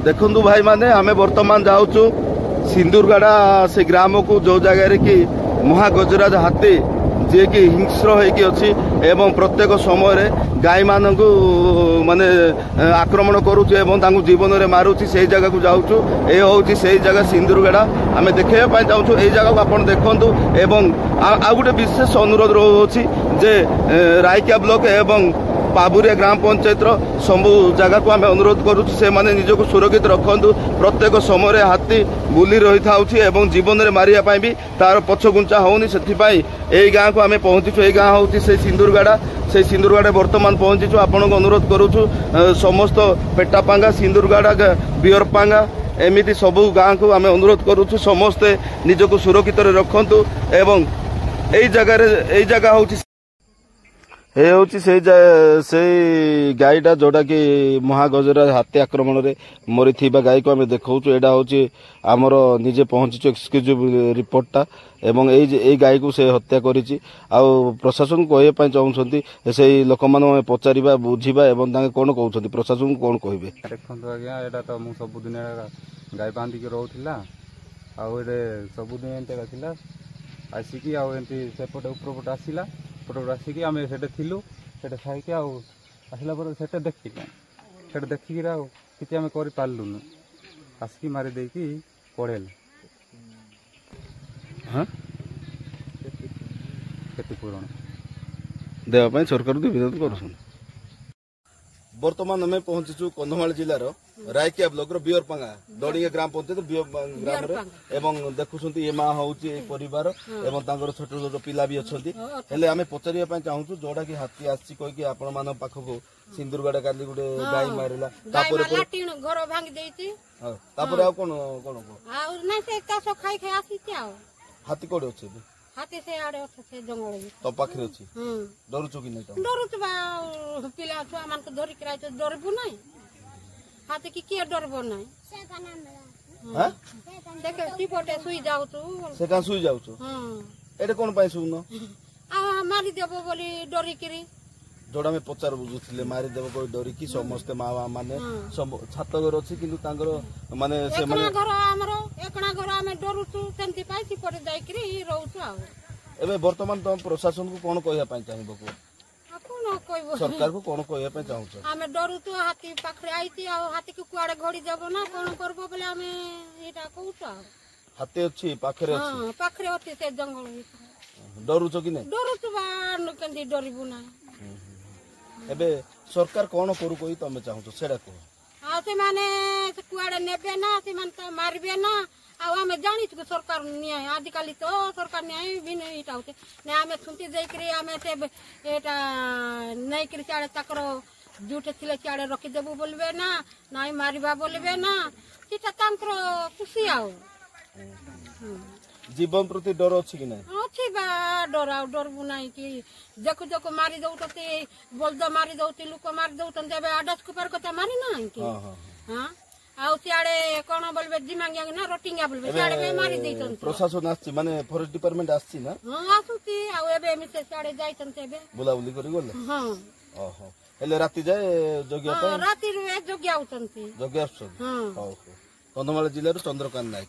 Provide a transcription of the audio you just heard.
देखु भाई माने आमे वर्तमान जाऊचु सिंदूरगढ़ा से ग्राम को जो जगह कि महागजराज हाथी जे कि हिंस्र होगी अच्छी एवं प्रत्येक समय गाई मान माने आक्रमण करुचे जीवन में मारुची से जगह को जाऊँ ये हूँ से जगह सिंदूरगढ़ा आम देखा चाहूँ ये जगह को आप देखु एवं आ गोटे विशेष अनुरोध रोचे जे रायकिया ब्लॉक एवं पाबुरिया ग्राम पंचायत सबू जगह को आम अनुरोध करुँ से माने निजक सुरक्षित रखु प्रत्येक समय हाथी बुली रही था जीवन में मारिया भी तार पछगुंचा होनी से गाँव को आम पहुँचीचु ये गाँ हूँ से सिंदूरगढ़ वर्तमान पहुँचीचु आपन को अनुरोध करुचु समस्त पेटापांगा सिंदूरगढ़ बियरपांगा एमती सबू गाँ को आम अनुरोध करुचु समस्ते निजक सुरक्षित रखु एवं यही जगह हूँ ये हूँ से गाईटा जोटा कि महागजरा हाथी आक्रमण में मरी थी गाई को आम देखा यहाँ हूँ आमर निजे पहुँची एक्सक्यूजिव रिपोर्टा एवं यही गाई को से हत्या करी प्रशासन को कहवाई चाहूँगी से लोक मैंने पचारा बुझा एवं कौन कहते प्रशासन को कौन कहे देखो आज्ञा यहाँ तो मुझे सबुदिन गाई बांधिक रोला आए सबुदिन एंता आसिकी आसपटे उपरपट आसला आसिकी आम से थिलु से खाई आसला से देखिक किसी आम कर पार्लुन आसिकी मारिदे पड़ेल हाँ क्षतिपूरण देवाई सरकार निवेदन कर बर्तमान आम पहुंचीचु कंधमाल जिलार रायकिया ब्लॉक बियरपांगा दड़िया ग्राम पंचायत ग्राम एवं देखुं ये माँ हूँ परिवार एवं छोट छोट पिला भी अच्छा आम पचारे चाहूँ जोटा कि हाथी आसी कहीकि आपण मान पाखक सिंदूरगढ़ काली गोटे गाई मारिला घर भांगी हाथी कौन अच्छे हाथी से आड़े अच्छे जंगल तो पाखे अच्छी डरुचु कि नहीं डरुचु पिला छुआ मान को धरिक डरबू ना हाथी की किए डरबो ना देख टिपटे सुई जाऊछु से का सुई जाऊछु एटे कोन पाई सुन आ मारी देबो बोली डरी करी जोड़ा में पचार बुझुथिले मारी देबो कोई डरी की समस्त मावा माने छात घर अछि किंतु तांगर माने से माने घर हमरो एकना घर हमें डरुछु सेंति पाई टिपटे जाई करी रहउछु आ एबे वर्तमान तो प्रशासन को कोन कहया पाई चाहिबो को सरकार को कौन कहया चाहूँ आम डरू तो हाथी पाखे आई हाथी को कुआड़े घड़ी देव ना कौन करबो बोले आम एटा कहूँ हाथी अच्छी पाखे पाखे अच्छी से जंगल डरुच कि नहीं डरुचु के डरबू ना एबे सरकार कौन करू कही तुम चाहूँ सेटा कह से माने कुआड़े नेबे ना से माने मारबे ना आम जानी सरकार न्याय आजिकल तो सरकार न्याय भी नहीं होते ना आम छुट्टी देकर आम से नहीं कर सियाड़े तक जुटे थी सियाड़े रखीदेबू बोलबे ना नाई मारिबा बोलबे ना सीटा खुशी आओ जीवन प्रति डर अच्छी कि नहीं अच्छी बा डर डरबू ना कि देखु देखु मारी दौते बलद मारी दौती लोक मारी दौते आडस कुपार कथा मारी ना कि हाँ आउ सियाड़े कौन बोलबे जिमांगिया ना रोटिंगा बोलबे सियाड़े में मारी देइतन प्रशासन आछि माने फॉरेस्ट डिपार्टमेंट आछि ना हां आसुती आउ एबे मिसे सियाड़े जाइतन तेबे बुला बुली करी गले हां ओहो एले राती जाए जोगिया पे राती रे जोगिया उतंती जोगिया हां कंधमाल जिल्ला रो चंद्रकांत नायक।